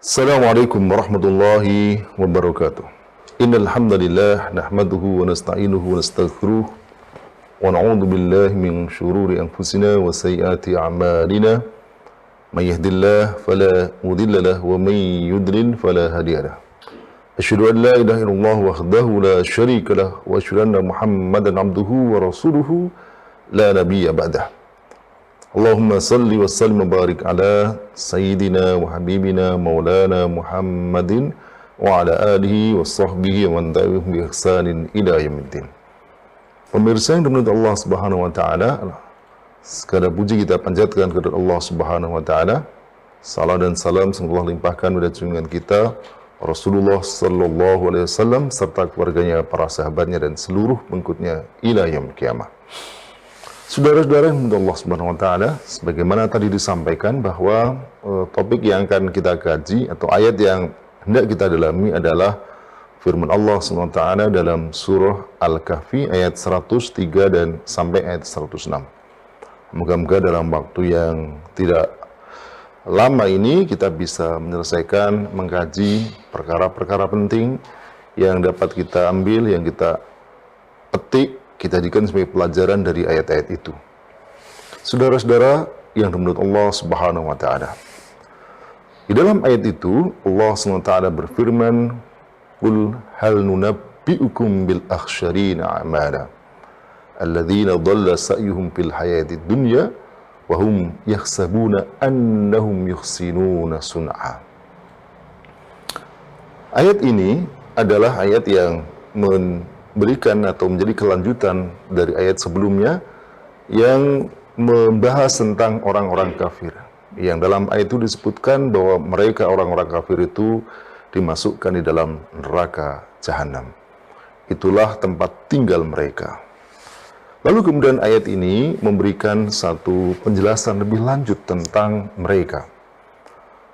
Assalamualaikum warahmatullahi wabarakatuh. Innal hamdalillah nahmaduhu wa nasta'inuhu wa nastaghfiruh wa na'udzu billahi min shururi anfusina wa sayyiati a'malina. May yahdihillahu fala mudilla lahu wa may yudlil fala hadiya lahu. Asyhadu an la ilaha illallah wahdahu la syarika lahu wa asyhadu anna Muhammadan abduhu wa rasuluhu la nabiyya ba'dahu. Allahumma salli wa sallim wa barik ala sayyidina wa habibina maulana Muhammadin wa ala alihi wa sahbihi wa man tabi'ahum bi ihsanin ila yaumiddin. Pemirsa yang dimuliakan Allah Subhanahu wa taala, segala puji kita panjatkan kepada Allah Subhanahu wa taala. Salam dan salam semoga Allah limpahkan pada junjungan kita Rasulullah sallallahu alaihi wasallam serta keluarganya, para sahabatnya dan seluruh pengikutnya ila yaumil qiyamah. Saudara-saudara yang dimuliakan Allah Subhanahu wa taala, sebagaimana tadi disampaikan bahwa topik yang akan kita kaji atau ayat yang hendak kita dalami adalah firman Allah Subhanahu wa taala dalam surah Al-Kahfi ayat 103 dan sampai ayat 106. Moga-moga dalam waktu yang tidak lama ini kita bisa menyelesaikan mengkaji perkara-perkara penting yang dapat kita ambil, yang kita petik, kita jadikan sebagai pelajaran dari ayat-ayat itu. Saudara-saudara yang dimuliakan Allah Subhanahu wa taala. Di dalam ayat itu Allah Subhanahu wa taala berfirman, "Qul hal nunabbi'ukum bil akhsyarina a'mala alladzina dhalla sa'yuhum fil hayatid dunya wa hum yahsabuna annahum yuhsinuna sun'a." Ayat ini adalah ayat yang memberikan atau menjadi kelanjutan dari ayat sebelumnya yang membahas tentang orang-orang kafir. Yang dalam ayat itu disebutkan bahwa mereka orang-orang kafir itu dimasukkan di dalam neraka jahanam. Itulah tempat tinggal mereka. Lalu kemudian ayat ini memberikan satu penjelasan lebih lanjut tentang mereka.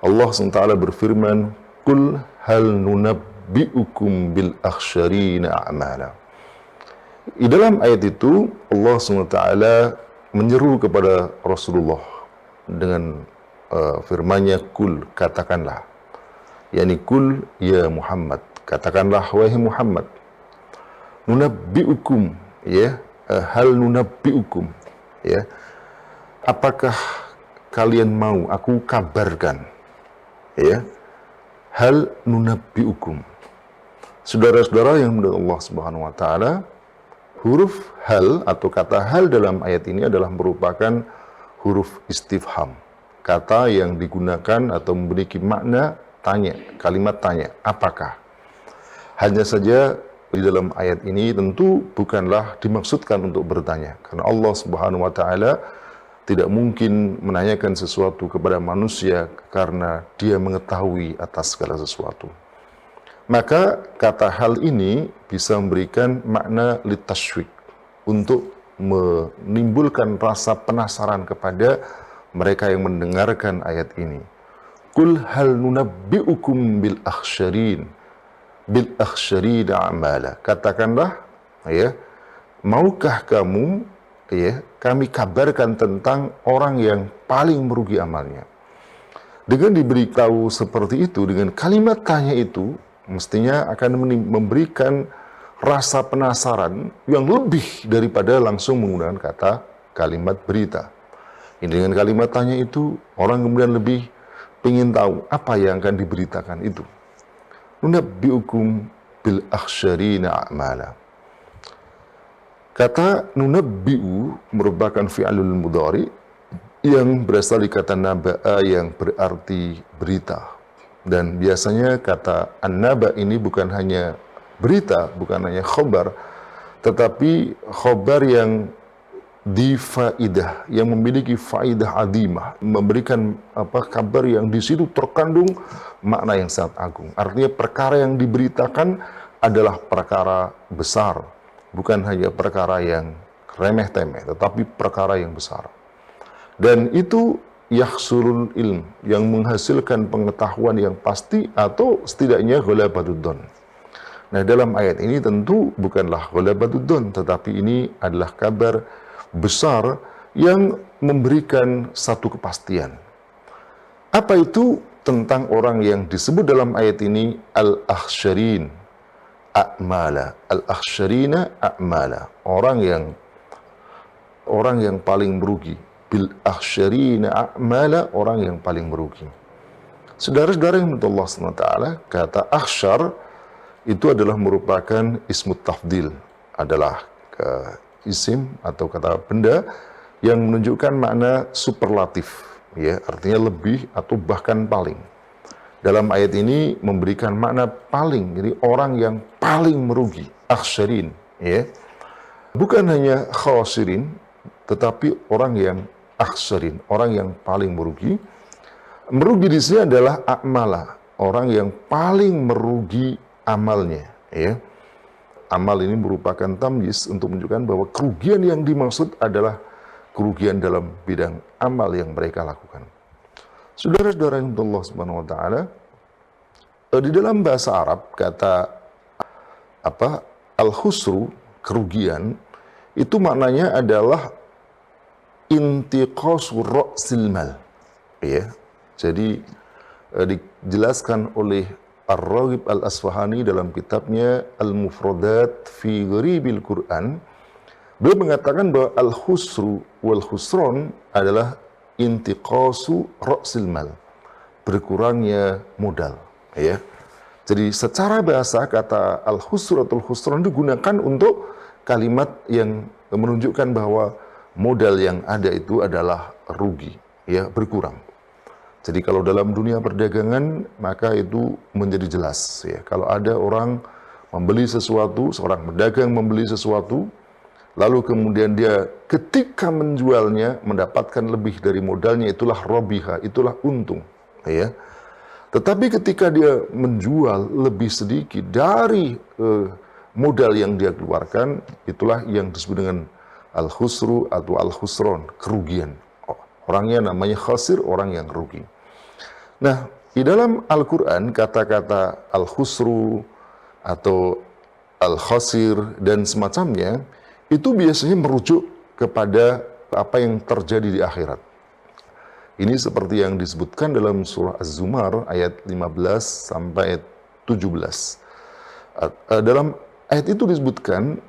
Allah SWT berfirman, "Qul hal nunabbi'ukum bil akhsyarina a'mala." Di dalam ayat itu Allah SWT menyeru kepada Rasulullah dengan firman-Nya, "Qul," katakanlah. Yani qul ya Muhammad, katakanlah wahai Muhammad. Nunabbi'ukum, ya, hal nunabbi'ukum, ya. Apakah kalian mau aku kabarkan? Ya. Hal nunabbi'ukum. Saudara-saudara yang dimuliakan Allah Subhanahu wa taala, huruf hal atau kata hal dalam ayat ini adalah merupakan huruf istifham. Kata yang digunakan atau memiliki makna tanya, kalimat tanya, apakah? Hanya saja di dalam ayat ini tentu bukanlah dimaksudkan untuk bertanya, karena Allah Subhanahu wa taala tidak mungkin menanyakan sesuatu kepada manusia karena Dia mengetahui atas segala sesuatu. Maka kata hal ini bisa memberikan makna litashwik, untuk menimbulkan rasa penasaran kepada mereka yang mendengarkan ayat ini. Qul hal nunabbi'ukum bil akhsyarina a'mala. Katakanlah, ya, maukah kamu, ya, kami kabarkan tentang orang yang paling merugi amalnya. Dengan diberitahu seperti itu, dengan kalimat tanya itu, mestinya akan memberikan rasa penasaran yang lebih daripada langsung menggunakan kata kalimat berita. Ini dengan kalimat tanya itu, orang kemudian lebih ingin tahu apa yang akan diberitakan itu. Nunabbi'ukum bil akhsyarina a'mala. Kata nunabbi'u merupakan fi'alul mudhari yang berasal dari kata naba'a yang berarti berita. Dan biasanya kata an-naba ini bukan hanya berita, bukan hanya khobar, tetapi khobar yang difaidah, yang memiliki faidah adimah, memberikan kabar yang di situ terkandung makna yang sangat agung. Artinya perkara yang diberitakan adalah perkara besar, bukan hanya perkara yang remeh-temeh, tetapi perkara yang besar. Dan itu yahsulul ilm, yang menghasilkan pengetahuan yang pasti atau setidaknya ghalabatud. Nah, dalam ayat ini tentu bukanlah ghalabatud, tetapi ini adalah kabar besar yang memberikan satu kepastian. Apa itu tentang orang yang disebut dalam ayat ini al-akhsyarin a'mala. Al-akhsyarina a'mala. Orang yang paling merugi. Bil akhsyarina a'mala, orang yang paling merugi. Saudara-saudara yang dimuliakan Allah SWT, kata akhsyar itu adalah merupakan ismut tafdil, adalah isim atau kata benda yang menunjukkan makna superlatif, ya, artinya lebih atau bahkan paling. Dalam ayat ini memberikan makna paling, jadi orang yang paling merugi, akhsyarin, ya. Bukan hanya khasirin, tetapi orang yang akhsyarin, orang yang paling merugi. Merugi di sini adalah akmala, orang yang paling merugi amalnya, ya. Amal ini merupakan tamyiz untuk menunjukkan bahwa kerugian yang dimaksud adalah kerugian dalam bidang amal yang mereka lakukan. Saudara-saudara yang Allah Subhanahu wa taala, di dalam bahasa Arab kata al-khusru, kerugian, itu maknanya adalah intiqasu ra'sil mal, ya. Jadi dijelaskan oleh Ar-Raghib Al-Asfahani dalam kitabnya Al-Mufradat fi Gharibil Quran. Beliau mengatakan bahwa al-khusru wal khusron adalah intiqasu ra'sil mal, berkurangnya modal, ya. Jadi secara bahasa kata al-khusru atau khusron digunakan untuk kalimat yang menunjukkan bahwa modal yang ada itu adalah rugi, ya, berkurang. Jadi kalau dalam dunia perdagangan, maka itu menjadi jelas, ya. Kalau ada orang membeli sesuatu, seorang pedagang membeli sesuatu, lalu kemudian dia ketika menjualnya mendapatkan lebih dari modalnya, itulah robiha, itulah untung, ya. Tetapi ketika dia menjual lebih sedikit dari modal yang dia keluarkan, itulah yang disebut dengan al-khusru atau al-khusron, kerugian. Orangnya namanya khasir, orang yang rugi. Nah, di dalam Al-Quran, kata-kata al-khusru atau al-khasir dan semacamnya, itu biasanya merujuk kepada apa yang terjadi di akhirat. Ini seperti yang disebutkan dalam surah Az-Zumar ayat 15 sampai ayat 17. Dalam ayat itu disebutkan,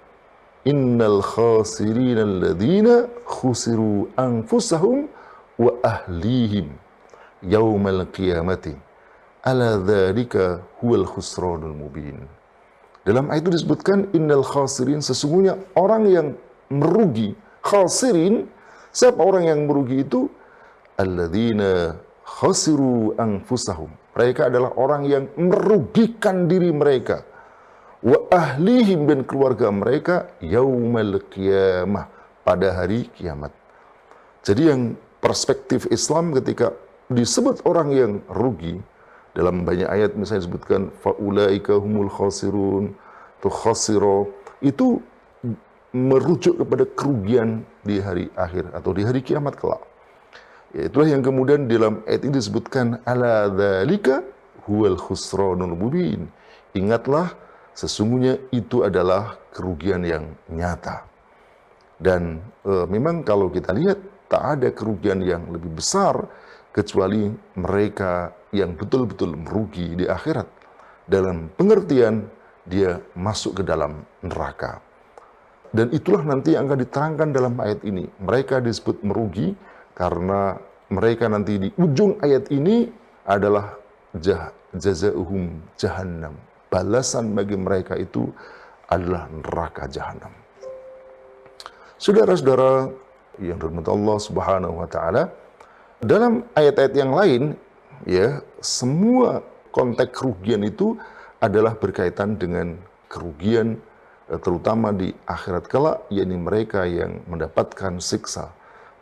innal khasirina alladhina khusiru anfusahum wa ahlihim yaumal qiyamati ala dzalika huwal khusranul mubin. Dalam ayat itu disebutkan innal khasirin, sesungguhnya orang yang merugi. Khasirin, siapa orang yang merugi itu? Alladzina khasiru anfusahum, mereka adalah orang yang merugikan diri mereka, wa ahlihim, dan keluarga mereka, yaumal qiyamah, pada hari kiamat. Jadi yang perspektif Islam ketika disebut orang yang rugi, dalam banyak ayat misalnya disebutkan faulaika humul khasirun, atau khasiro, itu merujuk kepada kerugian di hari akhir atau di hari kiamat kelak. Ya, itulah yang kemudian dalam ayat ini disebutkan ala dzalika huwal khusranul mubin. Ingatlah, sesungguhnya itu adalah kerugian yang nyata. Dan memang kalau kita lihat, tak ada kerugian yang lebih besar kecuali mereka yang betul-betul merugi di akhirat, dalam pengertian dia masuk ke dalam neraka. Dan itulah nanti yang akan diterangkan dalam ayat ini. Mereka disebut merugi karena mereka nanti di ujung ayat ini adalah jazaohum jahannam. Balasan bagi mereka itu adalah neraka jahanam. Saudara-saudara yang dirahmati Allah Subhanahu wa taala, dalam ayat-ayat yang lain, ya, semua konteks kerugian itu adalah berkaitan dengan kerugian terutama di akhirat kelak, yakni mereka yang mendapatkan siksa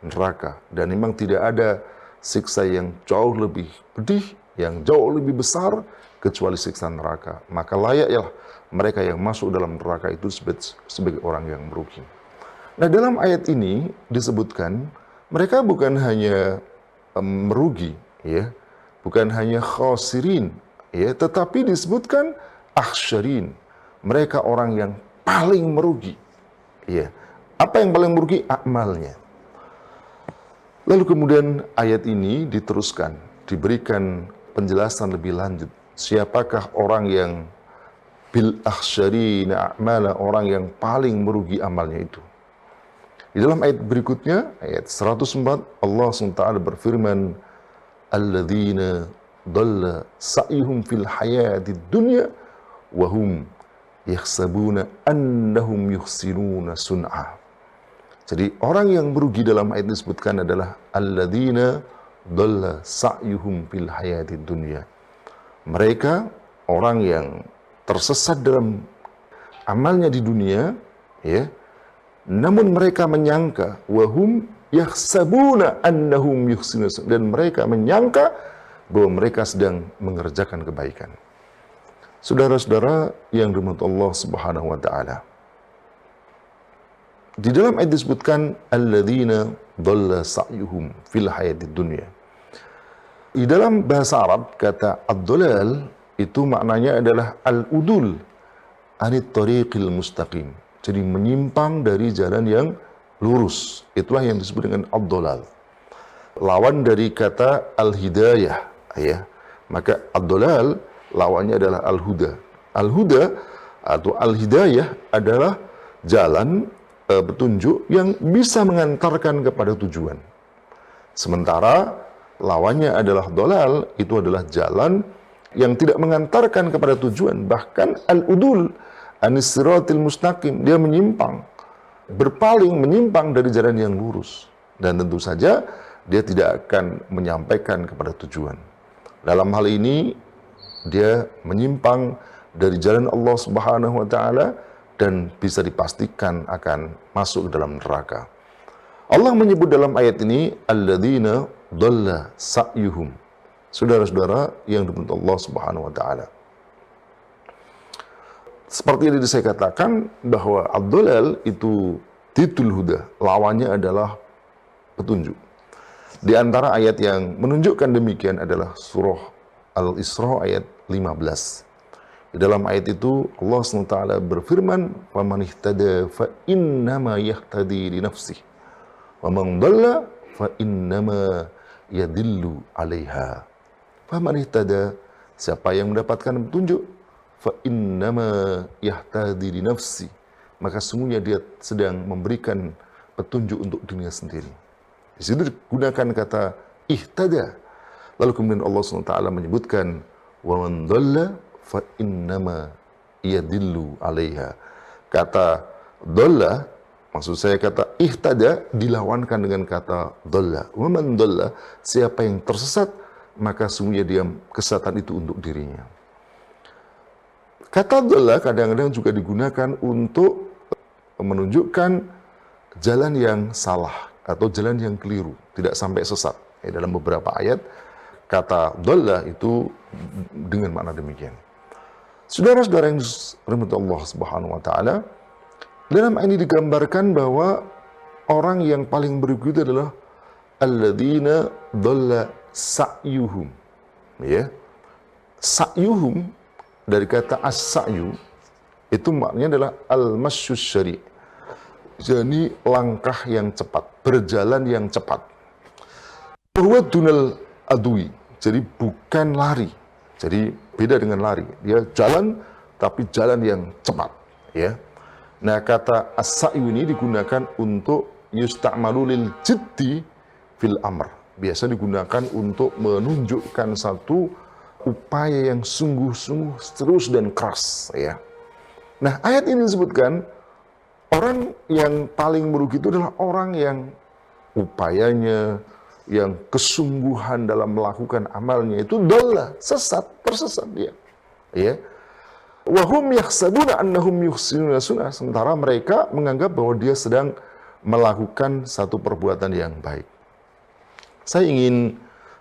neraka. Dan memang tidak ada siksa yang jauh lebih pedih, yang jauh lebih besar kecuali siksa neraka. Maka layaklah mereka yang masuk dalam neraka itu sebagai orang yang merugi. Nah, dalam ayat ini disebutkan mereka bukan hanya merugi, ya, bukan hanya khasirin, ya, tetapi disebutkan akhsyarin, mereka orang yang paling merugi, ya. Apa yang paling merugi? Amalnya. Lalu kemudian ayat ini diteruskan, diberikan penjelasan lebih lanjut. Siapakah orang yang bil akhsyarina a'mala, orang yang paling merugi amalnya itu. Di dalam ayat berikutnya, ayat 104, Allah SWT berfirman, alladzina dhalla sa'yuhum fil hayatid dunya wa hum yahsabuna annahum yuhsinuna sun'a. Jadi orang yang merugi dalam ayat disebutkan adalah alladzina dhalla sa'yuhum fil hayatid dunya. Mereka orang yang tersesat dalam amalnya di dunia, ya. Namun mereka menyangka wahum yahsabuna annahum yuhsinuna, dan mereka menyangka bahwa mereka sedang mengerjakan kebaikan. Saudara-saudara yang dirahmati Allah Subhanahu wa taala. Di dalam ayat disebutkan alladzina dhalla sa'yuhum fil hayatid dunya. Di dalam bahasa Arab kata ad-dhalal itu maknanya adalah al-udul anit tariqil mustaqim. Jadi menyimpang dari jalan yang lurus. Itulah yang disebut dengan ad-dhalal. Lawan dari kata al-hidayah, ya. Maka ad-dhalal lawannya adalah al-huda. Al-huda atau al-hidayah adalah jalan petunjuk yang bisa mengantarkan kepada tujuan. Sementara lawannya adalah dhalal, itu adalah jalan yang tidak mengantarkan kepada tujuan. Bahkan al-udul anis siratil mustaqim, dia menyimpang, berpaling, menyimpang dari jalan yang lurus. Dan tentu saja dia tidak akan menyampaikan kepada tujuan. Dalam hal ini, dia menyimpang dari jalan Allah Subhanahu wa taala dan bisa dipastikan akan masuk ke dalam neraka. Allah menyebut dalam ayat ini alladzina dhalla sa'yuhum. Saudara-saudara yang dibentuk Allah Subhanahu wa taala. Seperti yang saya katakan bahwa ad-dhalal itu titul huda, lawannya adalah petunjuk. Di antara ayat yang menunjukkan demikian adalah surah Al-Isra ayat 15. Di dalam ayat itu Allah SWT berfirman, "Faman ihtada fa innama yahtadi li nafsihi, wa man dhalla fa innama yadillu 'alaiha." Faman ihtada, siapa yang mendapatkan petunjuk, fa innama yahtadi li nafsi, maka sungguhnya dia sedang memberikan petunjuk untuk dirinya sendiri. Di situ digunakan kata ihtada. Lalu kemudian Allah SWT menyebutkan wa man dhalla fa innama yadillu 'alaiha. Kata dhalla, maksud saya kata ihtada dilawankan dengan kata dhalla. Wa man dhalla, siapa yang tersesat, maka sungguhnya dia kesesatan itu untuk dirinya. Kata dhalla kadang-kadang juga digunakan untuk menunjukkan jalan yang salah atau jalan yang keliru, tidak sampai sesat. Dalam beberapa ayat, kata dhalla itu dengan makna demikian. Saudara-saudara yang dirahmati Allah Subhanahu wa taala, dalam ayat ini digambarkan bahwa orang yang paling merugi itu adalah alladzina dhalla sa'yuhum. Ya. Sa'yuhum dari kata as-sa'yu itu maknanya adalah al-masyus syari'. Jadi langkah yang cepat, berjalan yang cepat. Bahwa dunal adui, jadi bukan lari. Jadi beda dengan lari. Dia jalan tapi jalan yang cepat, ya. Nah, kata as-sa'yu ini digunakan untuk yusta'malu lil jiddi fil amr. Biasa digunakan untuk menunjukkan satu upaya yang sungguh-sungguh terus dan keras, ya. Nah, ayat ini disebutkan orang yang paling merugi itu adalah orang yang upayanya, yang kesungguhan dalam melakukan amalnya itu dhalla, sesat, tersesat dia. Ya. Wa hum yahsabuna annahum yuhsinuna sun'a, sementara mereka menganggap bahwa dia sedang melakukan satu perbuatan yang baik. Saya ingin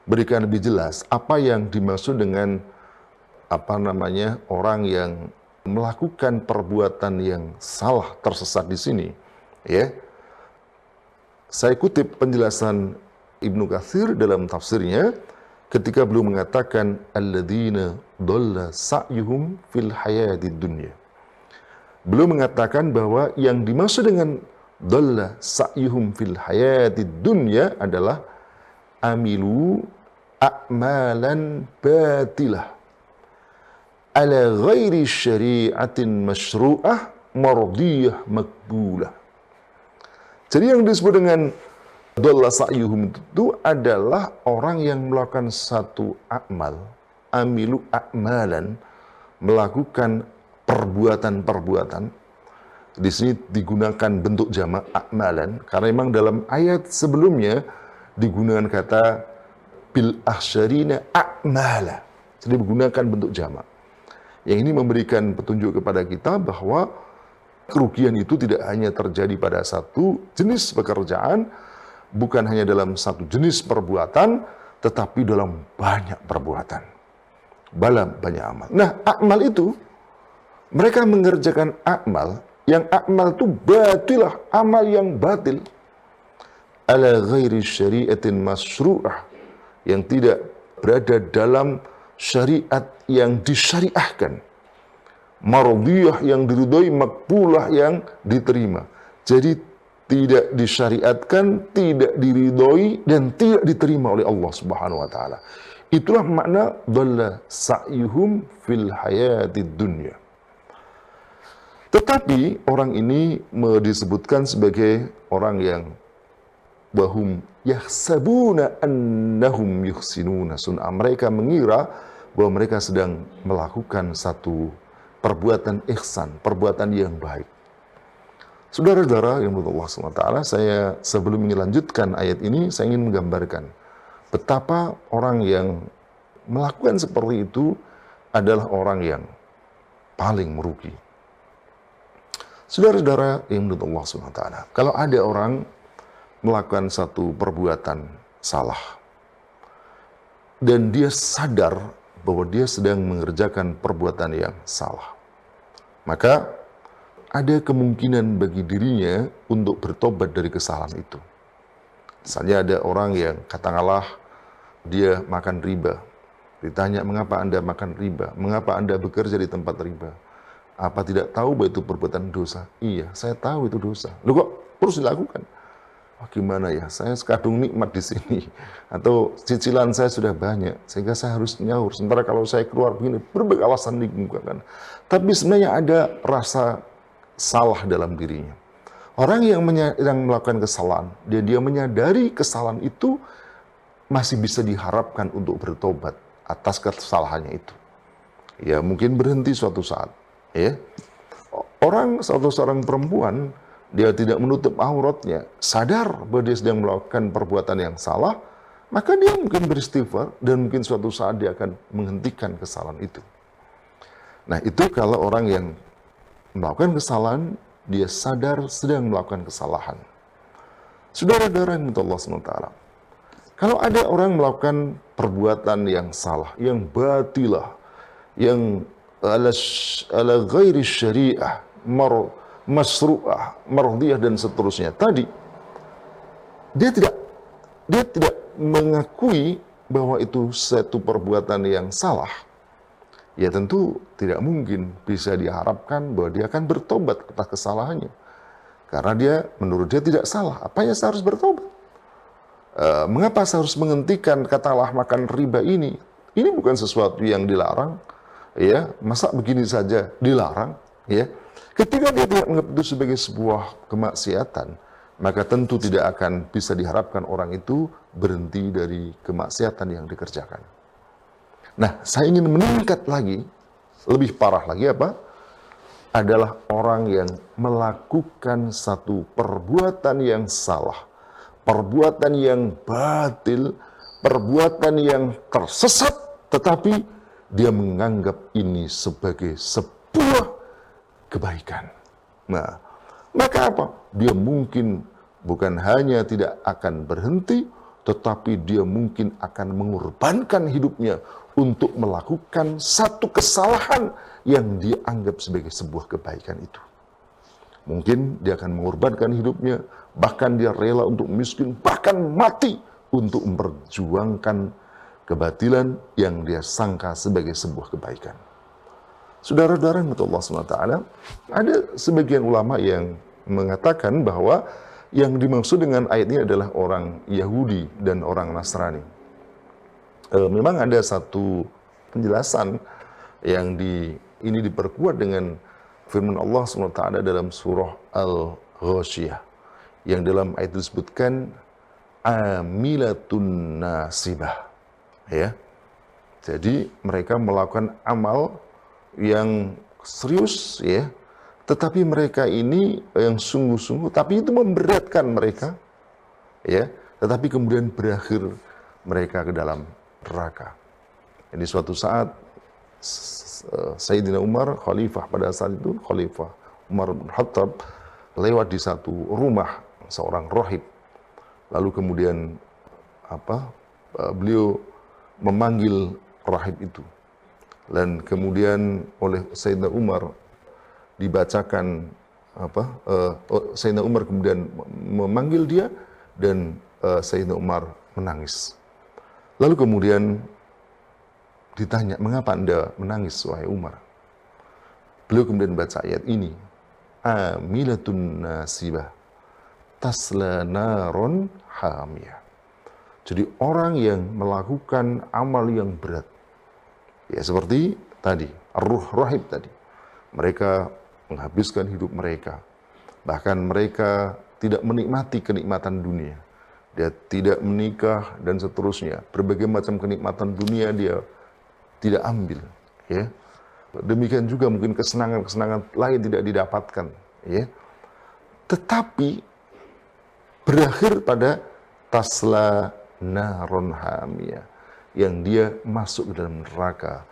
berikan lebih jelas apa yang dimaksud dengan orang yang melakukan perbuatan yang salah, tersesat di sini, ya. Saya kutip penjelasan Ibnu Katsir dalam tafsirnya ketika beliau mengatakan alladzina dhalla sa'yuhum fil hayatid dunya. Beliau mengatakan bahwa yang dimaksud dengan dhalla sa'yuhum fil hayatid dunya adalah amilu a'malan batilah ala ghairi syari'atin masyru'ah mardiyah makbulah. Jadi yang disebut dengan dhalla sa'yuhum itu adalah orang yang melakukan satu amal, amilu a'malan, melakukan perbuatan-perbuatan. Di sini digunakan bentuk jamak a'malan karena memang dalam ayat sebelumnya digunakan kata bil ahsyarina a'mala. Jadi menggunakan bentuk jamak. Yang ini memberikan petunjuk kepada kita bahwa kerugian itu tidak hanya terjadi pada satu jenis pekerjaan, bukan hanya dalam satu jenis perbuatan, tetapi dalam banyak perbuatan. Dalam banyak amal. Nah, amal itu, mereka mengerjakan amal, yang amal itu batilah, amal yang batil. Ala ghairi syari'atin masyru'ah, yang tidak berada dalam syariat yang disyariahkan, mardiyah yang diridhoi, makbulah yang diterima. Jadi tidak disyariatkan, tidak diridhoi dan tidak diterima oleh Allah Subhanahu wa taala. Itulah makna dhalla sa'yuhum fil hayatid dunya. Tetapi orang ini disebutkan sebagai orang yang wahum yahsabuna annahum yuhsinuna sun'a. Mereka mengira bahwa mereka sedang melakukan satu perbuatan ihsan, perbuatan yang baik. Saudara-saudara yang berhormat Allah SWT, saya sebelum melanjutkan ayat ini, saya ingin menggambarkan betapa orang yang melakukan seperti itu adalah orang yang paling merugi. Saudara-saudara yang berhormat Allah SWT, kalau ada orang melakukan satu perbuatan salah dan dia sadar bahwa dia sedang mengerjakan perbuatan yang salah, maka ada kemungkinan bagi dirinya untuk bertobat dari kesalahan itu. Misalnya ada orang yang katakanlah dia makan riba. Ditanya, mengapa Anda makan riba? Mengapa Anda bekerja di tempat riba? Apa tidak tahu bahwa itu perbuatan dosa? Iya, saya tahu itu dosa. Loh kok terus dilakukan? Wah, gimana ya, saya sekadung nikmat di sini, atau cicilan saya sudah banyak, sehingga saya harus nyaur. Sementara kalau saya keluar begini, berbagai alasan dikemukakan. Tapi sebenarnya ada rasa salah dalam dirinya. Orang yang melakukan kesalahan, dia menyadari kesalahan itu, masih bisa diharapkan untuk bertobat atas kesalahannya itu. Ya, mungkin berhenti suatu saat. Ya, seorang perempuan, dia tidak menutup auratnya, sadar bahwa dia sedang melakukan perbuatan yang salah, maka dia mungkin beristighfar dan mungkin suatu saat dia akan menghentikan kesalahan itu. Nah, itu kalau orang yang melakukan kesalahan, dia sadar sedang melakukan kesalahan. Saudara-saudara yang Allah SWT, kalau ada orang melakukan perbuatan yang salah, yang batilah, yang ala ghairi syariah, masru'ah, mardiyah dan seterusnya. Tadi dia tidak mengakui bahwa itu satu perbuatan yang salah. Ya tentu tidak mungkin bisa diharapkan bahwa dia akan bertobat atas kesalahannya. Karena menurut dia tidak salah. Apanya saya harus bertobat? Mengapa saya harus menghentikan katalah makan riba ini? Ini bukan sesuatu yang dilarang. Ya, masa begini saja dilarang? Ya. Ketika dia tidak menganggap itu sebagai sebuah kemaksiatan, maka tentu tidak akan bisa diharapkan orang itu berhenti dari kemaksiatan yang dikerjakan. Nah, saya ingin meningkat lagi, lebih parah lagi apa? Adalah orang yang melakukan satu perbuatan yang salah, perbuatan yang batil, perbuatan yang tersesat, tetapi dia menganggap ini sebagai sebuah kebaikan. Nah, maka apa? Dia mungkin bukan hanya tidak akan berhenti, tetapi dia mungkin akan mengorbankan hidupnya untuk melakukan satu kesalahan yang dia anggap sebagai sebuah kebaikan itu. Mungkin dia akan mengorbankan hidupnya, bahkan dia rela untuk miskin, bahkan mati untuk memperjuangkan kebatilan yang dia sangka sebagai sebuah kebaikan. Saudara-saudara yang Allah SWT, ada sebagian ulama yang mengatakan bahwa yang dimaksud dengan ayat ini adalah orang Yahudi dan orang Nasrani. Memang ada satu penjelasan yang ini diperkuat dengan firman Allah SWT dalam surah Al-Ghasyiyah, yang dalam ayat disebutkan amilatun nasibah, ya. Jadi mereka melakukan amal yang serius, ya, tetapi mereka ini yang sungguh-sungguh, tapi itu memberatkan mereka, ya, tetapi kemudian berakhir mereka ke dalam neraka. Jadi suatu saat Sayyidina Umar, khalifah pada saat itu, khalifah Umar bin Khattab, lewat di satu rumah seorang rahib. Lalu kemudian beliau memanggil rahib itu. Dan kemudian oleh Sayyidina Umar dibacakan Sayyidina Umar kemudian memanggil dia, dan Sayyidina Umar menangis. Lalu kemudian ditanya, mengapa Anda menangis, wahai Umar? Beliau kemudian baca ayat ini, amilatun nasibah tasla naron hamiyah. Jadi orang yang melakukan amal yang berat, ya seperti tadi, ar-ruh rahib tadi, mereka menghabiskan hidup mereka, bahkan mereka tidak menikmati kenikmatan dunia, dia tidak menikah dan seterusnya, berbagai macam kenikmatan dunia dia tidak ambil, ya. Demikian juga mungkin kesenangan-kesenangan lain tidak didapatkan, ya. Tetapi berakhir pada tasla naron hamiyah, yang dia masuk ke dalam neraka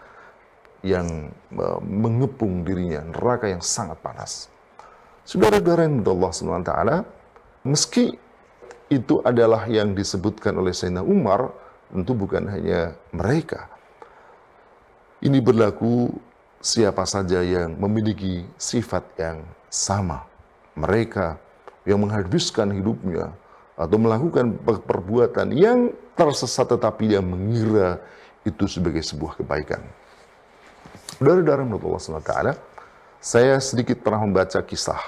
yang mengepung dirinya, neraka yang sangat panas. Saudara-saudara yang Allah SWT, meski itu adalah yang disebutkan oleh Sayyidina Umar, tentu bukan hanya mereka. Ini berlaku siapa saja yang memiliki sifat yang sama. Mereka yang menghabiskan hidupnya atau melakukan perbuatan yang tersesat tetapi dia mengira itu sebagai sebuah kebaikan. Saudara-saudara menurut Allah SWT, saya sedikit pernah membaca kisah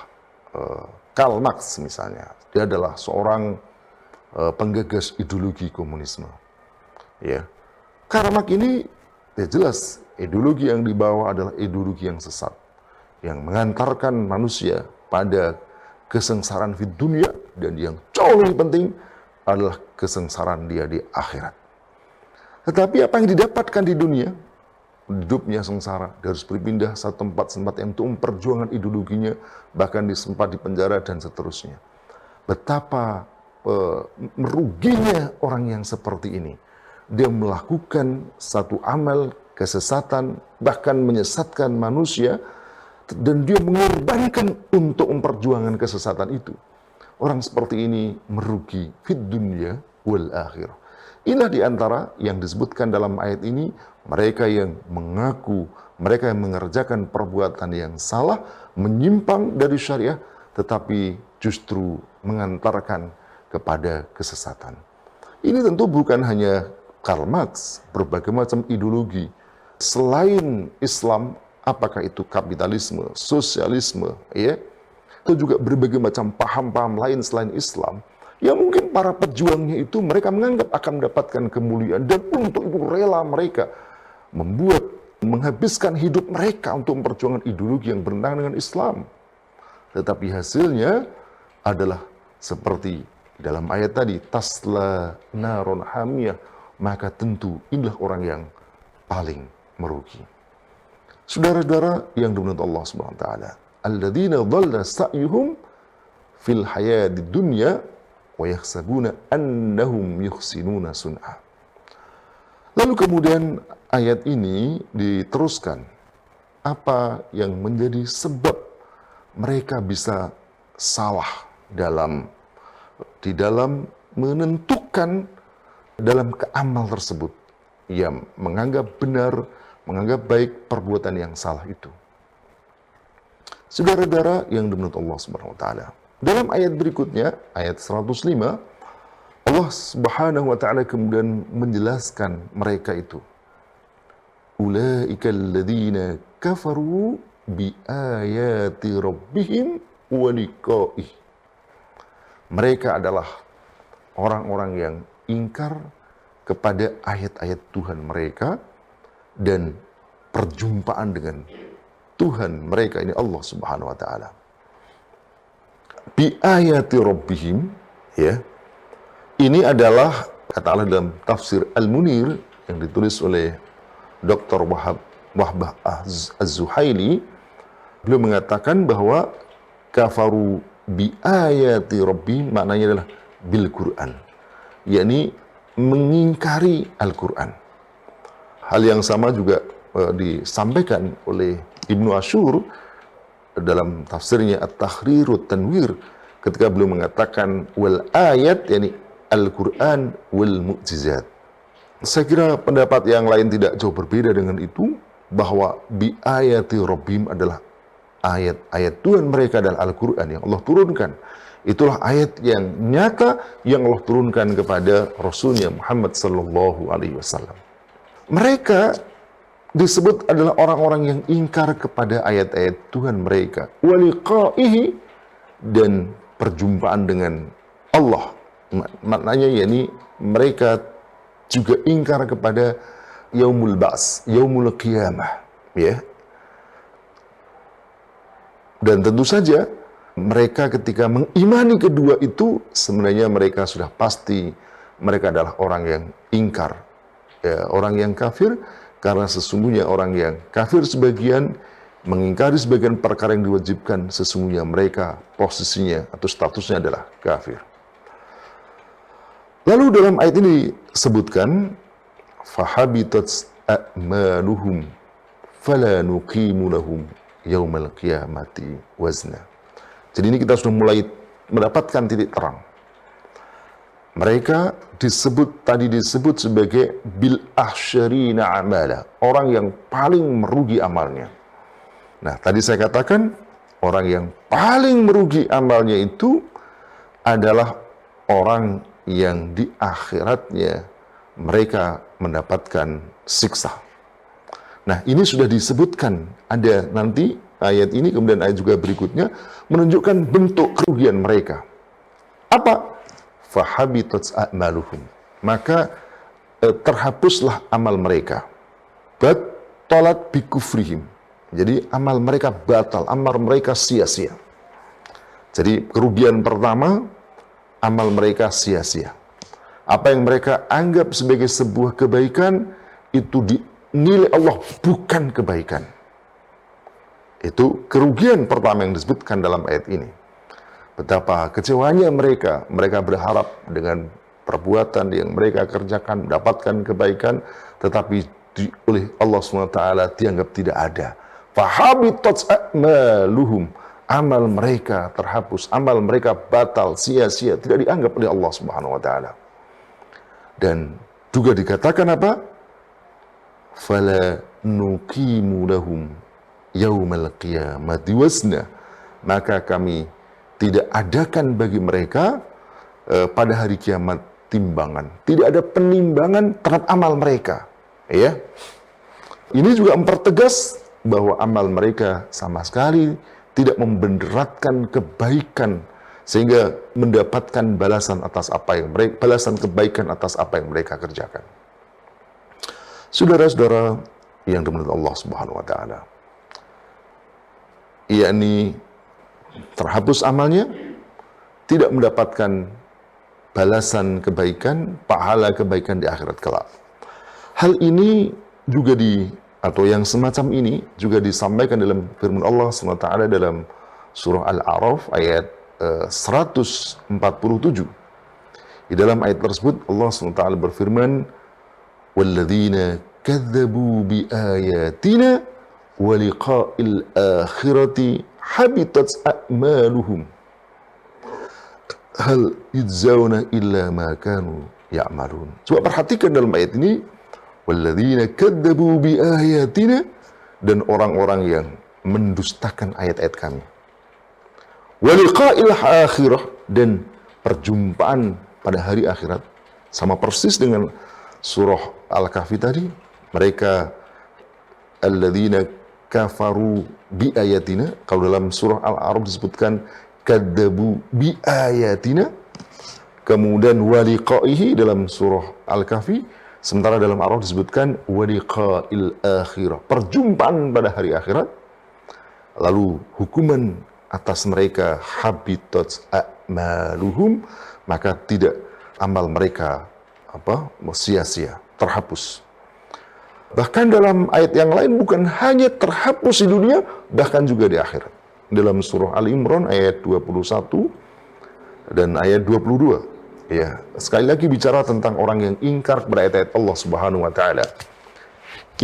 Karl Marx misalnya. Dia adalah seorang penggagas ideologi komunisme. Ya. Karl Marx ini ya jelas ideologi yang dibawa adalah ideologi yang sesat, yang mengantarkan manusia pada kesengsaraan di dunia, dan yang jauh lebih penting adalah kesengsaraan dia di akhirat. Tetapi apa yang didapatkan di dunia, hidupnya sengsara, dia harus berpindah satu tempat yang untuk memperjuangkan ideologinya, bahkan disempat di penjara dan seterusnya. Betapa meruginya orang yang seperti ini. Dia melakukan satu amal kesesatan, bahkan menyesatkan manusia, dan dia mengorbankan untuk memperjuangkan kesesatan itu. Orang seperti ini merugi fid dunya wal akhirah. Inilah diantara yang disebutkan dalam ayat ini, mereka yang mengaku, mereka yang mengerjakan perbuatan yang salah, menyimpang dari syariah, tetapi justru mengantarkan kepada kesesatan. Ini tentu bukan hanya Karl Marx, berbagai macam ideologi selain Islam, apakah itu kapitalisme, sosialisme, ya, itu juga berbagai macam paham-paham lain selain Islam, yang mungkin para pejuangnya itu mereka menganggap akan mendapatkan kemuliaan, dan untuk itu rela mereka menghabiskan hidup mereka untuk memperjuangkan ideologi yang bertentangan dengan Islam. Tetapi hasilnya adalah seperti dalam ayat tadi, tasla naron hamiyah, maka tentu inilah orang yang paling merugi. Saudara-saudara yang dimuliakan Allah Subhanahu wa taala, alladzina dhalla sa'yuhum fil hayatid dunya wa yahsabuna annahum yuhsinuna sun'a. Lalu kemudian ayat ini diteruskan, apa yang menjadi sebab mereka bisa salah di dalam menentukan dalam keamal tersebut, yang menganggap benar, menganggap baik perbuatan yang salah itu. Saudara-saudara yang dimuliakan Allah Subhanahu wa taala, dalam ayat berikutnya, ayat 105, Allah Subhanahu wa taala kemudian menjelaskan mereka itu. Ulaika alladzina kafaru bi ayati rabbihim wa liqa'ih. Mereka adalah orang-orang yang ingkar kepada ayat-ayat Tuhan mereka dan perjumpaan dengan Tuhan mereka, ini Allah Subhanahu wa taala. Bi ayati rabbihim, ya. Ini adalah kata Allah dalam tafsir Al-Munir yang ditulis oleh Dr. Wahbah Az-Zuhaili. Beliau mengatakan bahwa kafaru bi ayati rabbihim maknanya adalah bil Quran, yakni mengingkari Al-Quran. Hal yang sama juga disampaikan oleh Ibnu Ashur dalam tafsirnya At-Tahrir Tanwir ketika beliau mengatakan wal ayat, yakni Al-Quran wal mu'jizat. Saya kira pendapat yang lain tidak jauh berbeda dengan itu, bahwa bi ayati rabbihim adalah ayat-ayat Tuhan mereka dan Al-Quran yang Allah turunkan. Itulah ayat yang nyata yang Allah turunkan kepada Rasulnya Muhammad sallallahu alaihi wasallam. Mereka disebut adalah orang-orang yang ingkar kepada ayat-ayat Tuhan mereka, wa liqa'ihi, dan perjumpaan dengan Allah. Maknanya yakni mereka juga ingkar kepada yaumul ba's, yaumul qiyamah, ya. Dan tentu saja mereka ketika mengimani kedua itu, sebenarnya mereka sudah pasti mereka adalah orang yang ingkar, ya, orang yang kafir, karena sesungguhnya orang yang kafir sebagian mengingkari sebagian perkara yang diwajibkan, sesungguhnya mereka posisinya atau statusnya adalah kafir. Lalu dalam ayat ini disebutkan fahabitat a'maluhum fala nuqimu lahum yaumal qiyamati wazna. Jadi ini kita sudah mulai mendapatkan titik terang. Mereka disebut sebagai bil ahsyarina amala, orang yang paling merugi amalnya. Nah, tadi saya katakan orang yang paling merugi amalnya itu adalah orang yang di akhiratnya mereka mendapatkan siksa. Nah, ini sudah disebutkan, ada nanti ayat ini, kemudian ayat juga berikutnya menunjukkan bentuk kerugian mereka. Apa? Fahabitat a'maluhum. Maka terhapuslah amal mereka. Batalat bikufrihim. Jadi amal mereka batal, amal mereka sia-sia. Jadi kerugian pertama, amal mereka sia-sia. Apa yang mereka anggap sebagai sebuah kebaikan, itu dinilai Allah bukan kebaikan. Itu kerugian pertama yang disebutkan dalam ayat ini. Betapa kecewanya mereka berharap dengan perbuatan yang mereka kerjakan mendapatkan kebaikan, tetapi oleh Allah SWT dianggap tidak ada. Fahabitat a'maluhum, amal mereka terhapus, amal mereka batal, sia-sia, tidak dianggap oleh Allah Subhanahu wa taala. Dan juga dikatakan apa? Fala nuqimu lahum yaumal qiyamati wazna. Maka kami tidak adakan bagi mereka pada hari kiamat timbangan. Tidak ada penimbangan terhadap amal mereka. Ya. Ini juga mempertegas bahwa amal mereka sama sekali tidak membenderatkan kebaikan sehingga mendapatkan balasan atas apa yang mereka, balasan kebaikan atas apa yang mereka kerjakan. Saudara-saudara yang dimuliakan Allah Subhanahu wa taala, yakni terhapus amalnya, tidak mendapatkan balasan kebaikan, pahala kebaikan di akhirat kelak. Hal ini juga atau yang semacam ini juga disampaikan dalam firman Allah SWT dalam surah Al-A'raf ayat 147. Di dalam ayat tersebut Allah SWT berfirman, "Walladzina kadzabu bi ayatina wa liqa'il akhirati habitat a'maluhum hal yujzauna illa ma kanu ya'malun." Coba perhatikan dalam ayat ini, walladzina kadzabu bi ayatina, dan orang-orang yang mendustakan ayat-ayat kami. Wa liqa'il akhirah, dan perjumpaan pada hari akhirat. Sama persis dengan surah Al-Kahfi tadi. Mereka alladzina kafaru bi ayatina. Kalau dalam surah Al-A'raf disebutkan kadzabu bi ayatina, kemudian waliqaihi dalam surah Al-Kahfi, sementara dalam Ar-Ra'd disebutkan waliqa'il akhirah, perjumpaan pada hari akhirat. Lalu hukuman atas mereka habitat a'maluhum, maka tidak amal mereka sia-sia, terhapus. Bahkan dalam ayat yang lain bukan hanya terhapus di dunia, bahkan juga di akhirat. Dalam surah Al-Imran ayat 21 dan ayat 22. Ya, sekali lagi bicara tentang orang yang ingkar kepada ayat-ayat Allah Subhanahu wa taala.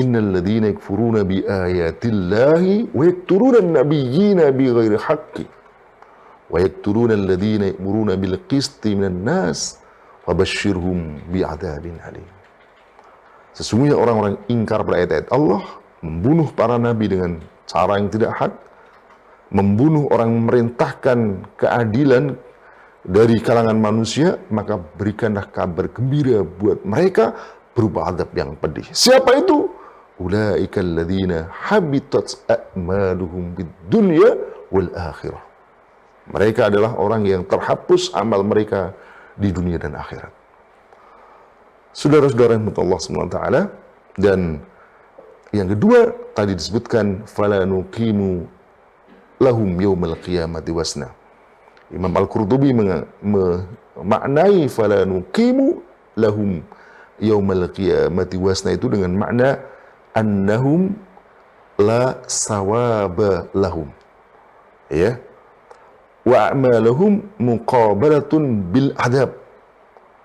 Innal ladzina yakfuruna bi ayatillahi wa yaqtuluna an-nabiyyina bighairi haqqi wa yaqtuluna alladzina ya'muruna bil qisti minan nas fabashshirhum bi'adzabin alim. Sesungguhnya orang-orang ingkar pada ayat-ayat Allah, membunuh para nabi dengan cara yang tidak hak, membunuh orang memerintahkan keadilan dari kalangan manusia, maka berikanlah kabar gembira buat mereka berupa azab yang pedih. Siapa itu? Ulaika alladzina habitat a'maluhum bid dunya wal akhirah. Mereka adalah orang yang terhapus amal mereka di dunia dan akhirat. Saudara-saudara yang Allah SWT, dan yang kedua tadi disebutkan fala nuqimu lahum yaumal qiyamati wasna. Imam Al-Qurtubi memaknai fala nuqimu lahum yaumal qiyamati wasna itu dengan makna annahum la sawaba lahum. Ya. Wa a'maluhum muqabalatun bil adab.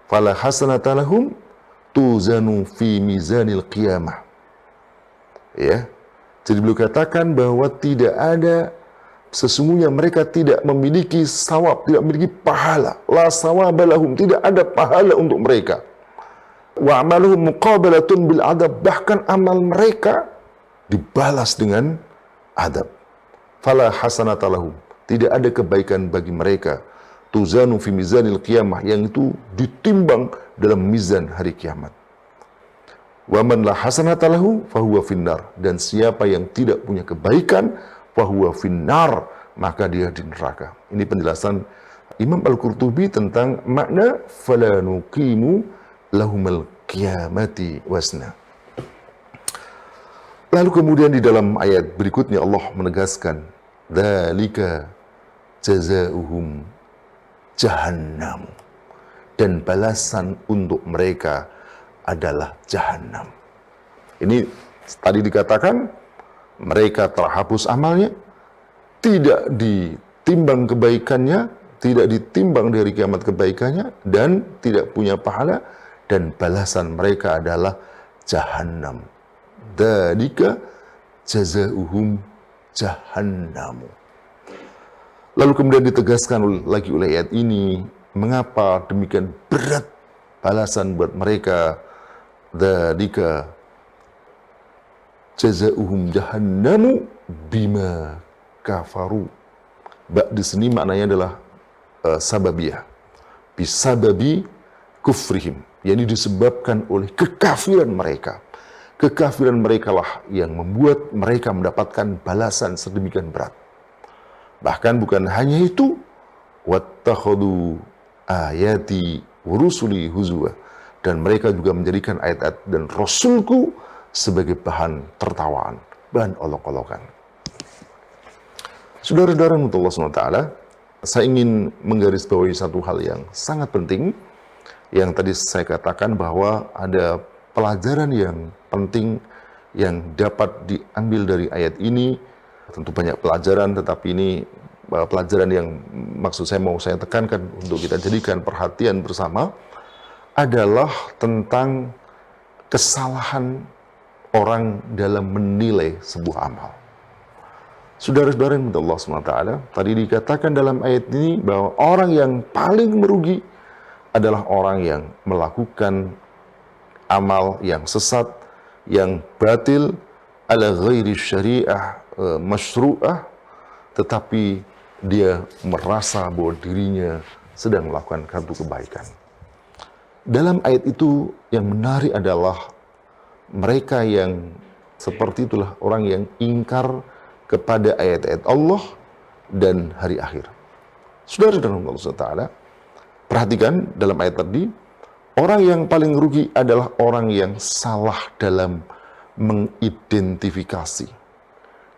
Fala hasanata lahum tuzanu fi mizanil qiyamah. Ya. Jadi beliau katakan bahwa tidak ada, sesungguhnya mereka tidak memiliki sawab, tidak memiliki pahala. La sawaba lahum, tidak ada pahala untuk mereka. Wa amaluhum muqabalatun bil adab, bahkan amal mereka dibalas dengan adab. Fala hasanata lahum, tidak ada kebaikan bagi mereka. Tuzanu fi mizanil qiyamah, yang itu ditimbang dalam mizan hari kiamat. Wa man la hasanata lahu fahuwa finnar, dan siapa yang tidak punya kebaikan fahuwa finnar, maka dia di neraka. Ini penjelasan Imam Al-Qurtubi tentang makna fala nuqimu lahumal qiyamati wasna. Lalu kemudian di dalam ayat berikutnya Allah menegaskan dzalika jazaohum jahannam, dan balasan untuk mereka adalah jahannam. Ini tadi dikatakan mereka terhapus amalnya, tidak ditimbang kebaikannya, tidak ditimbang dari kiamat kebaikannya, dan tidak punya pahala, dan balasan mereka adalah jahannam. Dzalika jazaohum jahannam. Lalu kemudian ditegaskan lagi oleh ayat ini, mengapa demikian berat balasan buat mereka. Dzalika jazaohum jahannamu bima kafaru. Di sini maknanya adalah sababiyah. Bisababi kufrihim, yakni disebabkan oleh kekafiran mereka. Kekafiran mereka lah yang membuat mereka mendapatkan balasan sedemikian berat. Bahkan bukan hanya itu, wattakhadhu ayati wa rusuli huzwa, dan mereka juga menjadikan ayat-ayat dan rasulku sebagai bahan tertawaan, bahan olok-olokan. Saudara-saudara Allah SWT, saya ingin menggarisbawahi satu hal yang sangat penting, yang tadi saya katakan bahwa ada pelajaran yang penting yang dapat diambil dari ayat ini. Tentu banyak pelajaran, tetapi ini pelajaran yang maksud saya mau saya tekankan untuk kita jadikan perhatian bersama adalah tentang kesalahan orang dalam menilai sebuah amal. Saudara-saudara yang Allah SWT, tadi dikatakan dalam ayat ini bahwa orang yang paling merugi adalah orang yang melakukan amal yang sesat, yang batil, ala ghairi syariah masyru'ah, tetapi dia merasa bahwa dirinya sedang melakukan satu kebaikan. Dalam ayat itu yang menarik adalah mereka yang seperti itulah orang yang ingkar kepada ayat-ayat Allah dan hari akhir. Saudara-saudara Allah SWT, Perhatikan dalam ayat tadi, orang yang paling rugi adalah orang yang salah dalam mengidentifikasi,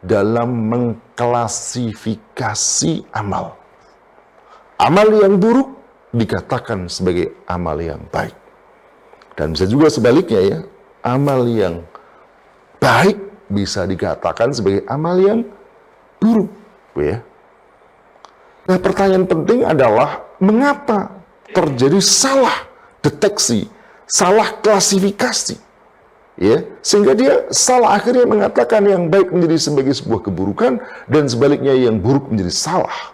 dalam mengklasifikasi amal. Amal yang buruk dikatakan sebagai amal yang baik. Dan bisa juga sebaliknya ya, amal yang baik bisa dikatakan sebagai amal yang buruk. Ya. Nah, pertanyaan penting adalah mengapa terjadi salah deteksi, salah klasifikasi, ya, sehingga dia salah akhirnya mengatakan yang baik menjadi sebagai sebuah keburukan dan sebaliknya yang buruk menjadi salah.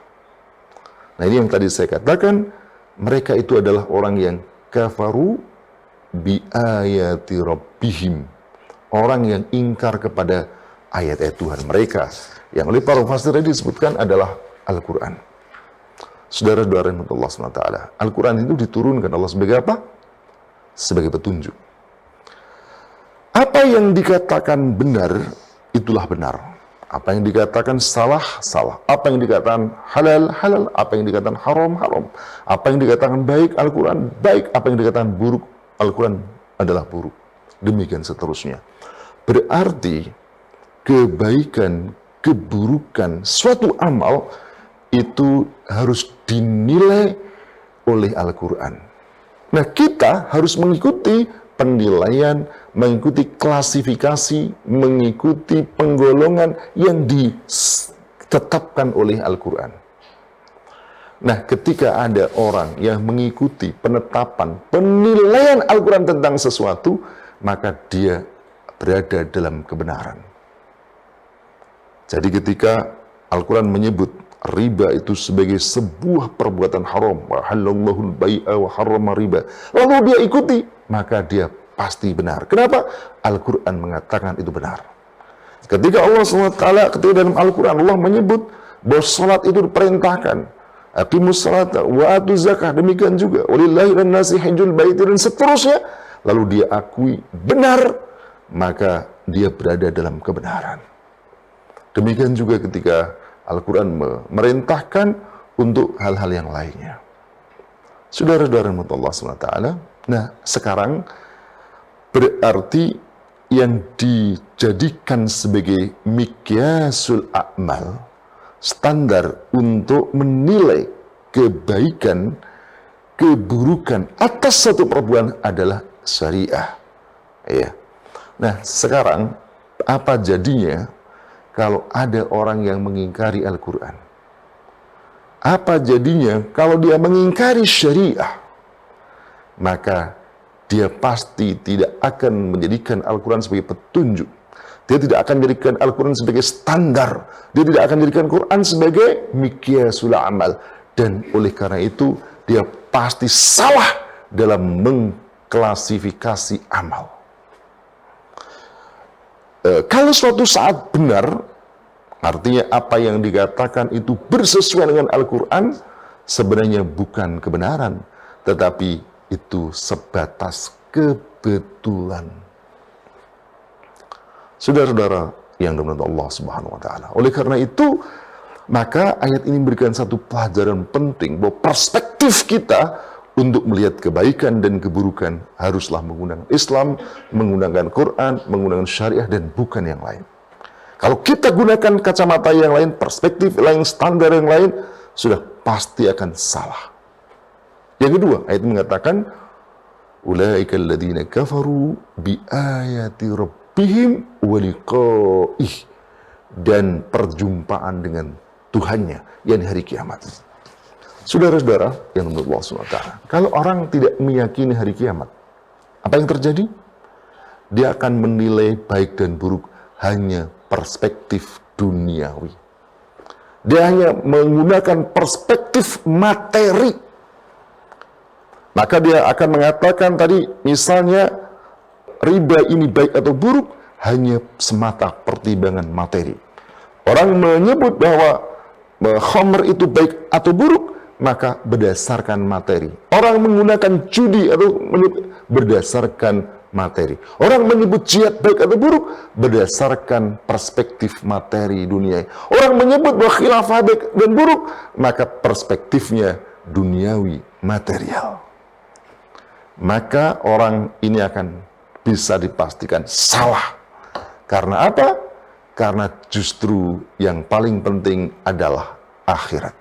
Nah, ini yang tadi saya katakan, mereka itu adalah orang yang kafaru bi ayati rabbihim, orang yang ingkar kepada ayat-ayat Tuhan mereka, yang oleh para mufassir disebutkan adalah Al-Quran. Saudara-saudara yang Allah SWT, Al-Quran itu diturunkan Allah sebagai apa? Sebagai petunjuk. Apa yang dikatakan benar, itulah benar. Apa yang dikatakan salah, salah. Apa yang dikatakan halal, halal. Apa yang dikatakan haram, haram. Apa yang dikatakan baik, Al-Quran baik. Apa yang dikatakan buruk, Al-Quran adalah buruk. Demikian seterusnya. Berarti kebaikan, keburukan, suatu amal itu harus dinilai oleh Al-Quran. Nah, kita harus mengikuti penilaian, mengikuti klasifikasi, mengikuti penggolongan yang ditetapkan oleh Al-Quran. Nah, ketika ada orang yang mengikuti penetapan, penilaian Al-Quran tentang sesuatu, maka dia berada dalam kebenaran. Jadi ketika Al-Quran menyebut riba itu sebagai sebuah perbuatan haram, wa halallahu al-bai'a wa harrama riba, lalu dia ikuti, maka dia pasti benar. Kenapa? Al-Quran mengatakan itu benar. Ketika Allah SWT, ketika dalam Al-Quran Allah menyebut bahwa salat itu diperintahkan, aqimus salata wa atuz zakah, demikian juga walillahi wan nasi hajjul baiti, dan seterusnya, lalu dia akui benar, maka dia berada dalam kebenaran. Demikian juga ketika Al-Quran memerintahkan untuk hal-hal yang lainnya. Saudara-saudara Allah SWT, nah sekarang berarti yang dijadikan sebagai miqyasul a'mal, standar untuk menilai kebaikan, keburukan atas satu perbuatan adalah syariah. Ya. Nah sekarang apa jadinya kalau ada orang yang mengingkari Al-Quran? Apa jadinya kalau dia mengingkari syariah? Maka dia pasti tidak akan menjadikan Al-Quran sebagai petunjuk. Dia tidak akan menjadikan Al-Quran sebagai standar. Dia tidak akan menjadikan Quran sebagai miqyasul amal. Dan oleh karena itu, dia pasti salah dalam mengklasifikasi amal. Kalau suatu saat benar, artinya apa yang dikatakan itu bersesuaian dengan Al-Quran, sebenarnya bukan kebenaran, tetapi itu sebatas kebetulan. Saudara-saudara yang dirahmati Allah Subhanahu wa taala. Oleh karena itu, maka ayat ini memberikan satu pelajaran penting bahwa perspektif kita untuk melihat kebaikan dan keburukan haruslah menggunakan Islam, menggunakan Quran, menggunakan syariah, dan bukan yang lain. Kalau kita gunakan kacamata yang lain, perspektif lain, standar yang lain, sudah pasti akan salah. Yang kedua, ayat mengatakan, ulaika alladziina kafaru bi ayati rabbihim wa liqa'ih, dan perjumpaan dengan Tuhannya, yakni hari kiamat. Saudara-saudara yang menurut Allah SWT, kalau orang tidak meyakini hari kiamat, apa yang terjadi? Dia akan menilai baik dan buruk hanya perspektif duniawi. Dia hanya menggunakan perspektif materi. Maka dia akan mengatakan tadi, misalnya riba ini baik atau buruk hanya semata pertimbangan materi. Orang menyebut bahwa khamr itu baik atau buruk, maka berdasarkan materi. Orang menggunakan judi atau berdasarkan materi. Orang menyebut jihad baik atau buruk berdasarkan perspektif materi dunia. Orang menyebut bahwa khilafah baik dan buruk, maka perspektifnya duniawi material, maka orang ini akan bisa dipastikan salah. Karena apa? Karena justru yang paling penting adalah akhirat.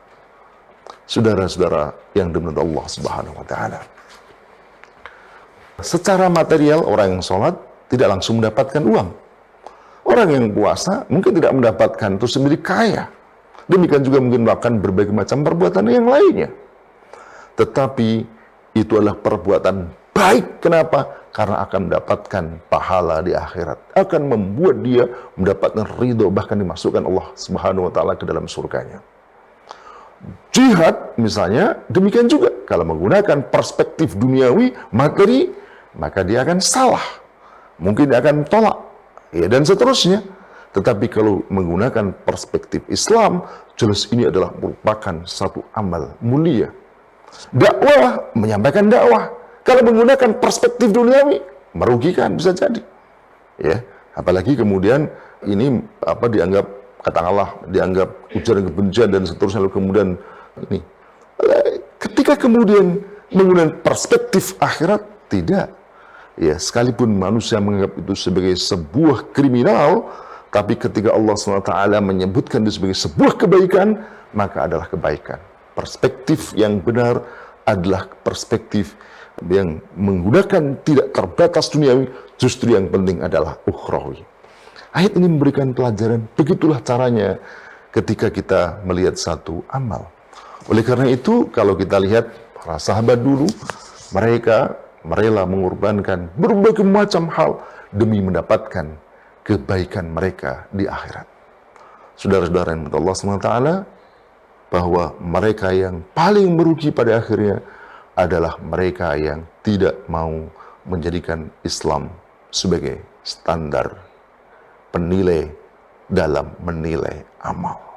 Saudara-saudara yang dimuliakan Allah Subhanahu wa taala. Secara material orang yang sholat tidak langsung mendapatkan uang. Orang yang puasa mungkin tidak mendapatkan terus menjadi kaya. Demikian juga mungkin melakukan berbagai macam perbuatan yang lainnya. Tetapi itu adalah perbuatan baik. Kenapa? Karena akan mendapatkan pahala di akhirat. Akan membuat dia mendapatkan ridho, bahkan dimasukkan Allah Subhanahu wa taala ke dalam surganya. Jihad misalnya demikian juga. Kalau menggunakan perspektif duniawi, materi, maka dia akan salah. Mungkin dia akan tolak, ya, dan seterusnya. Tetapi kalau menggunakan perspektif Islam, jelas ini adalah merupakan satu amal mulia. Dakwah, menyampaikan dakwah. Kalau menggunakan perspektif duniawi, merugikan, bisa jadi. Ya, apalagi kemudian ini dianggap, katakanlah dianggap ujaran kebencian dan seterusnya, lalu kemudian ini. Ketika kemudian menggunakan perspektif akhirat, tidak. Ya, sekalipun manusia menganggap itu sebagai sebuah kriminal, tapi ketika Allah SWT menyebutkan itu sebagai sebuah kebaikan, maka adalah kebaikan. Perspektif yang benar adalah perspektif yang menggunakan tidak terbatas duniawi, justru yang penting adalah ukhrawi. Ayat ini memberikan pelajaran, begitulah caranya ketika kita melihat satu amal. Oleh karena itu, kalau kita lihat para sahabat dulu, mereka rela mengorbankan berbagai macam hal demi mendapatkan kebaikan mereka di akhirat. Saudara-saudara yang Allah SWT, bahwa mereka yang paling merugi pada akhirnya adalah mereka yang tidak mau menjadikan Islam sebagai standar penilai dalam menilai amal.